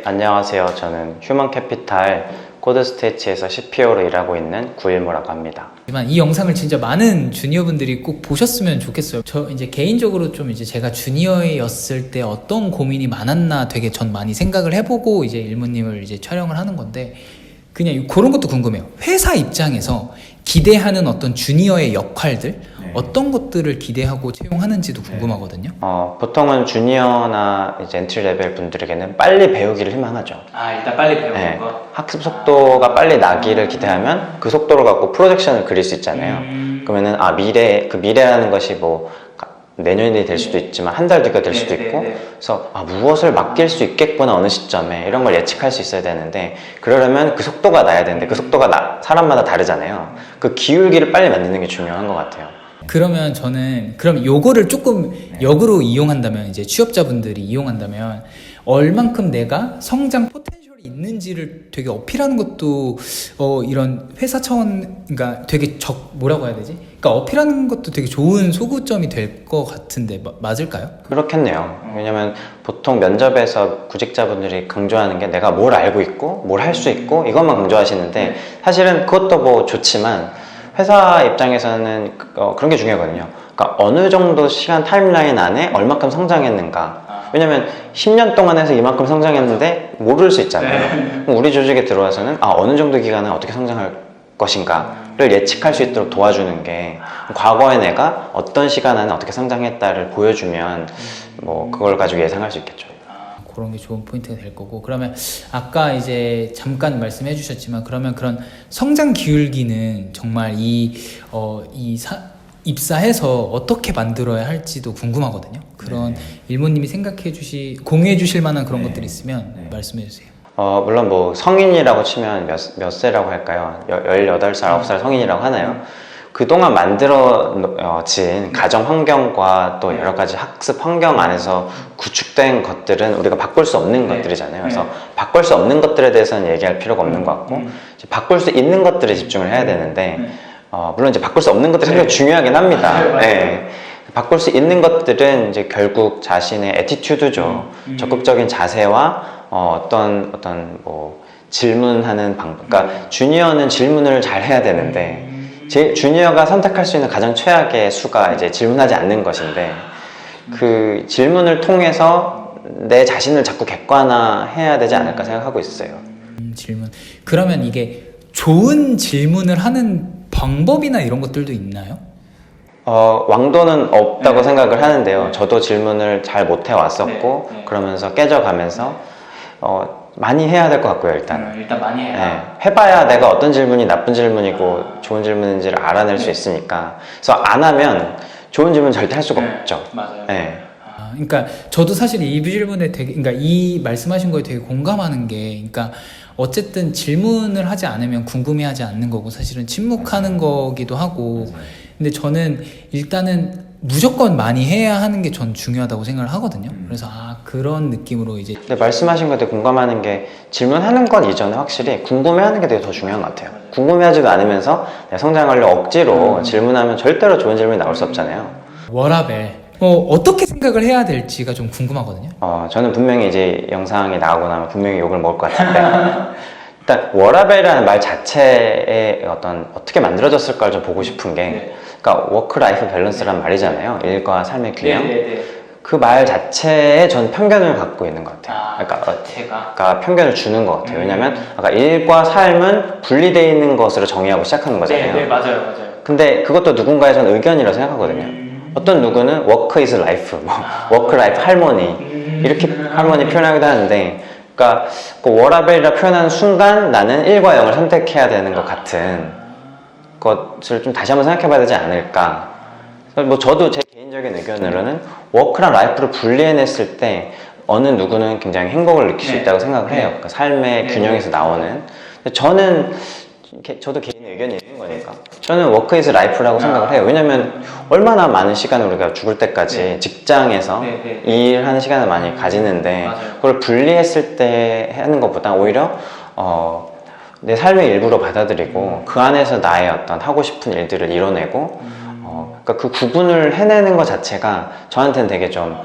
안녕하세요. 저는 휴먼캐피탈 코드스테이치에서 CPO로 일하고 있는 구일모라고 합니다. 하지만 이 영상을 진짜 많은 주니어분들이 꼭 보셨으면 좋겠어요. 저 이제 개인적으로 좀 이제 제가 주니어였을 때 어떤 고민이 많았나 되게 전 많이 생각을 해보고 이제 일모님을 이제 촬영을 하는 건데, 그냥 그런 것도 궁금해요. 회사 입장에서 기대하는 어떤 주니어의 역할들, 어떤 것들을 기대하고 채용하는지도 궁금하거든요. 보통은 주니어나 이제 엔트리 레벨 분들에게는 빨리 배우기를 희망하죠. 일단 빨리 배우는 학습 속도가 빨리 나기를 기대하면 그 속도를 갖고 프로젝션을 그릴 수 있잖아요. 그러면은 미래라는 것이 뭐 내년이 될 수도 있지만 한 달 뒤가 될 수도 있고, 그래서 무엇을 맡길 수 있겠구나 어느 시점에 이런 걸 예측할 수 있어야 되는데, 그러려면 그 속도가 나야 되는데 그 속도가 사람마다 다르잖아요. 그 기울기를 빨리 만드는 게 중요한 것 같아요. 그러면 그럼 요거를 조금 역으로 이용한다면, 이제 취업자분들이 이용한다면 얼만큼 내가 성장 포텐셜이 있는지를 되게 어필하는 것도 이런 회사 차원, 그러니까 되게 뭐라고 해야 되지? 그러니까 어필하는 것도 되게 좋은 소구점이 될 것 같은데 맞을까요? 그렇겠네요. 왜냐면 보통 면접에서 구직자분들이 강조하는 게 내가 뭘 알고 있고 뭘 할 수 있고 이것만 강조하시는데, 사실은 그것도 뭐 좋지만 회사 입장에서는 그런 게 중요하거든요. 그러니까 어느 정도 시간 타임라인 안에 얼마큼 성장했는가. 왜냐면 10년 동안 해서 이만큼 성장했는데 모를 수 있잖아요. 그럼 우리 조직에 들어와서는 어느 정도 기간에 어떻게 성장할 것인가를 예측할 수 있도록 도와주는 게, 과거에 내가 어떤 시간 안에 어떻게 성장했다를 보여주면 뭐 그걸 가지고 예상할 수 있겠죠. 그런 게 좋은 포인트가 될 거고. 그러면 아까 이제 잠깐 말씀해 주셨지만, 그러면 그런 성장 기울기는 정말 입사해서 어떻게 만들어야 할지도 궁금하거든요. 그런 일모님이 공유해 주실 만한 그런 것들이 있으면 말씀해 주세요. 물론 뭐 성인이라고 치면 몇 세라고 할까요? 18살, 9살 성인이라고 하나요? 그동안 만들어진 가정 환경과 또 여러 가지 학습 환경 안에서 구축된 것들은 우리가 바꿀 수 없는 것들이잖아요. 그래서 바꿀 수 없는 것들에 대해서는 얘기할 필요가 없는 것 같고, 이제 바꿀 수 있는 것들에 집중을 해야 되는데, 물론 이제 바꿀 수 없는 것들이 상당히 중요하긴 합니다. 바꿀 수 있는 것들은 이제 결국 자신의 애티튜드죠. 적극적인 자세와 어떤 뭐 질문하는 방법. 그러니까 주니어는 질문을 잘 해야 되는데, 주니어가 선택할 수 있는 가장 최악의 수가 이제 질문하지 않는 것인데, 그 질문을 통해서 내 자신을 자꾸 객관화해야 되지 않을까 생각하고 있어요. 질문. 그러면 이게 좋은 질문을 하는 방법이나 이런 것들도 있나요? 왕도는 없다고 생각을 하는데요. 저도 질문을 잘 못해 왔었고, 그러면서 깨져가면서 많이 해야 될 것 같고요. 일단 많이 해야. 해봐야 내가 어떤 질문이 나쁜 질문이고 좋은 질문인지를 알아낼 수 있으니까. 그래서 안 하면 좋은 질문 절대 할 수가 없죠. 맞아요. 그러니까 저도 사실 이 질문에 그러니까 이 말씀하신 거에 되게 공감하는 게, 그러니까 어쨌든 질문을 하지 않으면 궁금해하지 않는 거고, 사실은 침묵하는 거기도 하고. 근데 저는 일단은 무조건 많이 해야 하는 게 전 중요하다고 생각을 하거든요. 그래서 그런 느낌으로 이제. 근데 말씀하신 것에 공감하는 게, 질문하는 것 이전에 확실히 궁금해하는 게 되게 더 중요한 것 같아요. 궁금해하지도 않으면서 내가 성장하려고 억지로 질문하면 절대로 좋은 질문이 나올 수 없잖아요. 워라벨 어떻게 생각을 해야 될지가 좀 궁금하거든요. 저는 분명히 이제 영상이 나오고 나면 분명히 욕을 먹을 것 같은데, 일단 워라벨이라는 말 자체에 어떻게 만들어졌을까를 좀 보고 싶은 게, 그러니까 워크 라이프 밸런스란 말이잖아요. 일과 삶의 균형. 그 말 자체에 전 편견을 갖고 있는 것 같아요. 그러니까 편견을 주는 것 같아요. 왜냐면 아까 일과 삶은 분리되어 있는 것으로 정의하고 시작하는 거잖아요. 맞아요. 근데 그것도 누군가의 전 의견이라고 생각하거든요. 어떤 누구는 워크 이즈 라이프, 워크 라이프 할머니, 이렇게 할머니 표현하기도 하는데, 그러니까 그 워라벨이라 표현하는 순간 나는 1과 0을 선택해야 되는 것 같은 것을 좀 다시 한번 생각해 봐야 되지 않을까. 뭐 저도 제 개인적인 의견으로는 워크랑 라이프를 분리해냈을 때 어느 누구는 굉장히 행복을 느낄 수 있다고 생각을 해요. 그러니까 삶의 균형에서 나오는. 근데 저도 개인의 의견이 있는 거니까 저는 워크 이즈 라이프라고 생각을 해요. 왜냐면 얼마나 많은 시간을 우리가 죽을 때까지 직장에서 일하는 시간을 많이 가지는데, 그걸 분리했을 때 하는 것보다 오히려 내 삶의 일부로 받아들이고 그 안에서 나의 어떤 하고 싶은 일들을 이뤄내고, 그러니까 그 구분을 해내는 것 자체가 저한테는 되게 좀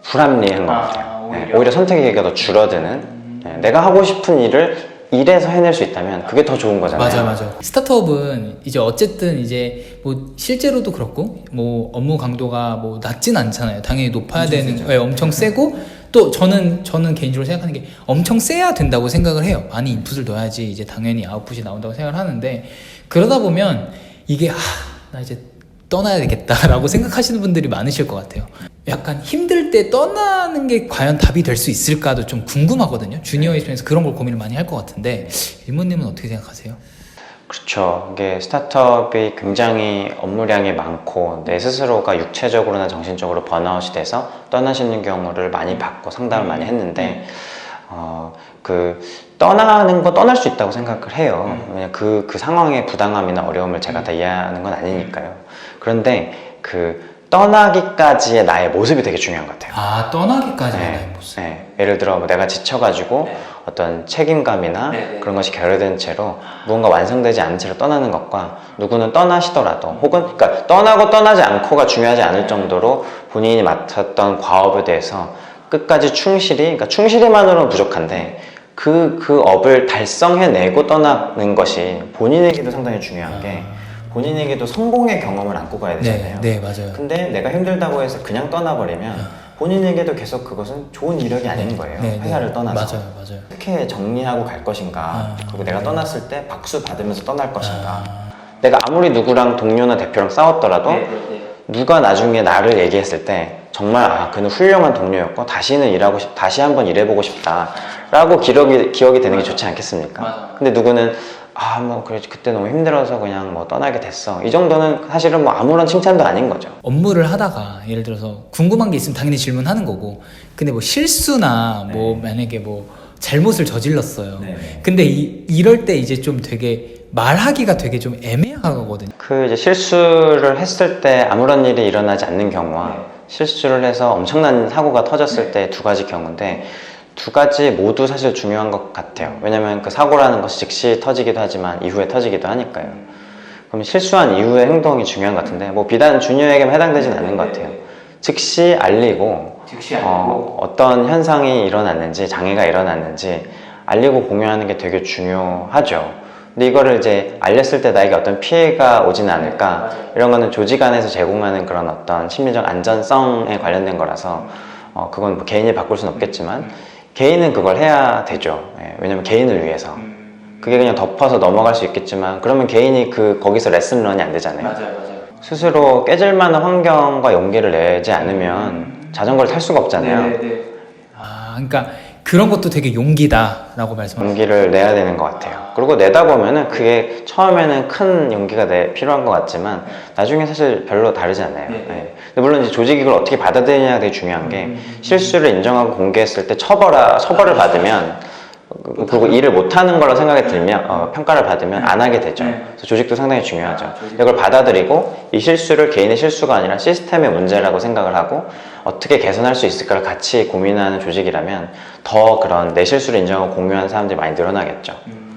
불합리한 것 같아요. 오히려 선택의 기회가 더 줄어드는. 내가 하고 싶은 일을 일에서 해낼 수 있다면 그게 더 좋은 거잖아요. 맞아. 스타트업은 이제 어쨌든 이제 뭐 실제로도 그렇고 뭐 업무 강도가 뭐 낮진 않잖아요. 당연히 높아야 되는, 엄청 세고 또 저는 개인적으로 생각하는 게 엄청 세야 된다고 생각을 해요. 많이 인풋을 넣어야지 이제 당연히 아웃풋이 나온다고 생각을 하는데, 그러다 보면 이게 나 이제 떠나야 되겠다라고 생각하시는 분들이 많으실 것 같아요. 약간 힘들 때 떠나는 게 과연 답이 될 수 있을까도 좀 궁금하거든요. 주니어 입장에서 그런 걸 고민을 많이 할 것 같은데, 일모님은 어떻게 생각하세요? 그렇죠. 이게 스타트업이 굉장히 업무량이 많고 내 스스로가 육체적으로나 정신적으로 번아웃이 돼서 떠나시는 경우를 많이 봤고 상담을 많이 했는데, 그 떠나는 거 떠날 수 있다고 생각을 해요. 왜냐면 그 상황의 부당함이나 어려움을 제가 다 이해하는 건 아니니까요. 그런데 그 떠나기까지의 나의 모습이 되게 중요한 것 같아요. 떠나기까지의 나의 모습. 예를 들어 뭐 내가 지쳐가지고 어떤 책임감이나 그런 것이 결여된 채로 무언가 완성되지 않은 채로 떠나는 것과, 누구는 떠나시더라도 혹은 그러니까 떠나고 떠나지 않고가 중요하지 않을 정도로 본인이 맡았던 과업에 대해서 끝까지 그러니까 충실히만으로는 부족한데 그 업을 달성해내고 떠나는 것이 본인에게도 상당히 중요한 게, 본인에게도 성공의 경험을 안고 가야 되잖아요. 네, 맞아요. 근데 내가 힘들다고 해서 그냥 떠나버리면 본인에게도 계속 그것은 좋은 이력이 아닌 거예요. 회사를 떠나서. 맞아요. 어떻게 정리하고 갈 것인가, 그리고 내가 떠났을 때 박수 받으면서 떠날 것인가. 내가 아무리 누구랑 동료나 대표랑 싸웠더라도 누가 나중에 나를 얘기했을 때 정말 그는 훌륭한 동료였고 다시 한번 일해보고 싶다라고 기억이 되는 게 좋지 않겠습니까? 근데 누구는 그래 그때 너무 힘들어서 그냥 뭐 떠나게 됐어, 이 정도는 사실은 뭐 아무런 칭찬도 아닌 거죠. 업무를 하다가 예를 들어서 궁금한 게 있으면 당연히 질문하는 거고, 근데 뭐 실수나 뭐 만약에 뭐 잘못을 저질렀어요. 근데 이럴 때 이제 좀 되게 말하기가 되게 좀 애매하거든요. 그 이제 실수를 했을 때 아무런 일이 일어나지 않는 경우와 실수를 해서 엄청난 사고가 터졌을 때 두 가지 경우인데, 두 가지 모두 사실 중요한 것 같아요. 왜냐면 그 사고라는 것이 즉시 터지기도 하지만 이후에 터지기도 하니까요. 그럼 실수한 이후의 행동이 중요한 것 같은데, 뭐 비단 주니어에게만 해당되진 않는 것 같아요. 즉시 알리고 어떤 현상이 일어났는지, 장애가 일어났는지 알리고 공유하는 게 되게 중요하죠. 근데 이거를 이제 알렸을 때 나에게 어떤 피해가 오지는 않을까, 이런 거는 조직 안에서 제공하는 그런 어떤 심리적 안전성에 관련된 거라서 그건 뭐 개인이 바꿀 수는 없겠지만 개인은 그걸 해야 되죠. 왜냐면 개인을 위해서. 그게 그냥 덮어서 넘어갈 수 있겠지만, 그러면 개인이 거기서 레슨런이 안 되잖아요. 맞아요. 스스로 깨질 만한 환경과 용기를 내지 않으면 자전거를 탈 수가 없잖아요. 그러니까 그런 것도 되게 용기다라고 말씀하셨어요. 용기를 내야 되는 것 같아요. 그리고 내다 보면은 그게 처음에는 큰 용기가 필요한 것 같지만 나중에 사실 별로 다르지 않아요. 근데 물론 이제 조직이 그걸 어떻게 받아들이냐가 되게 중요한 게, 실수를 인정하고 공개했을 때 처벌을 받으면, 그리고 일을 못하는 걸로 생각이 들면 평가를 받으면 안 하게 되죠. 그래서 조직도 상당히 중요하죠. 이걸 받아들이고 이 실수를 개인의 실수가 아니라 시스템의 문제라고 생각을 하고 어떻게 개선할 수 있을까를 같이 고민하는 조직이라면 더 그런 내 실수를 인정하고 공유하는 사람들이 많이 늘어나겠죠.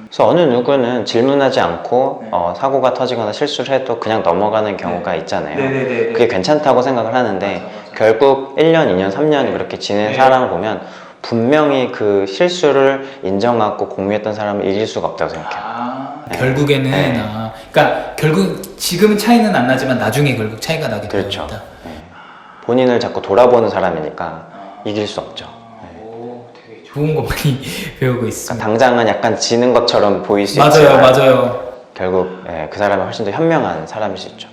그래서 어느 누구는 질문하지 않고 사고가 터지거나 실수를 해도 그냥 넘어가는 경우가 있잖아요. 그게 괜찮다고 생각을 하는데 결국 1년, 2년, 3년 그렇게 지낸 사람을 보면 분명히 그 실수를 인정하고 공유했던 사람을 이길 수가 없다고 생각해요. 결국에는 그러니까 결국 지금은 차이는 안 나지만 나중에 결국 차이가 나게 됩니다. 그렇죠. 본인을 자꾸 돌아보는 사람이니까 이길 수 없죠. 되게 좋은 거 많이 배우고 있습니다. 그러니까 당장은 약간 지는 것처럼 보일 수 있지만 맞아요. 결국 그 사람은 훨씬 더 현명한 사람일 수 있죠.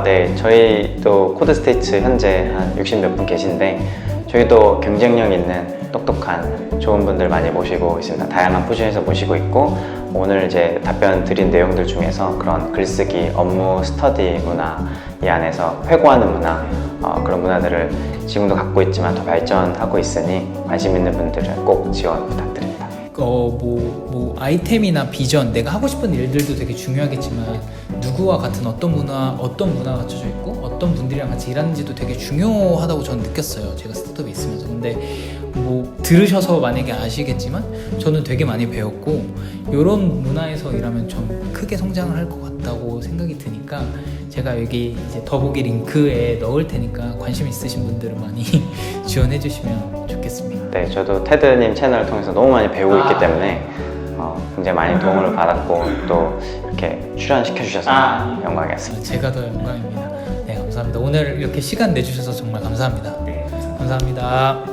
네. 저희도 코드스테이츠 현재 한 60몇 분 계신데 저희도 경쟁력 있는 똑똑한 좋은 분들 많이 모시고 있습니다. 다양한 포지션에서 모시고 있고, 오늘 이제 답변 드린 내용들 중에서 그런 글쓰기, 업무, 스터디 문화, 이 안에서 회고하는 문화, 그런 문화들을 지금도 갖고 있지만 더 발전하고 있으니 관심 있는 분들은 꼭 지원 부탁드립니다. 뭐 아이템이나 비전, 내가 하고 싶은 일들도 되게 중요하겠지만 누구와 같은 어떤 문화가 갖춰져 있고 어떤 분들이랑 같이 일하는지도 되게 중요하다고 저는 느꼈어요. 제가 스타트업에 있으면서. 근데 뭐 들으셔서 만약에 아시겠지만 저는 되게 많이 배웠고 이런 문화에서 일하면 좀 크게 성장을 할 것 같다고 생각이 드니까 제가 여기 이제 더보기 링크에 넣을 테니까 관심 있으신 분들은 많이 지원해 주시면 좋겠습니다. 네, 저도 테드님 채널을 통해서 너무 많이 배우고 있기 때문에 굉장히 많이 도움을 받았고 또 이렇게 출연시켜 주셔서 영광이었습니다. 제가 더 영광입니다. 네, 감사합니다. 오늘 이렇게 시간 내주셔서 정말 감사합니다. 감사합니다.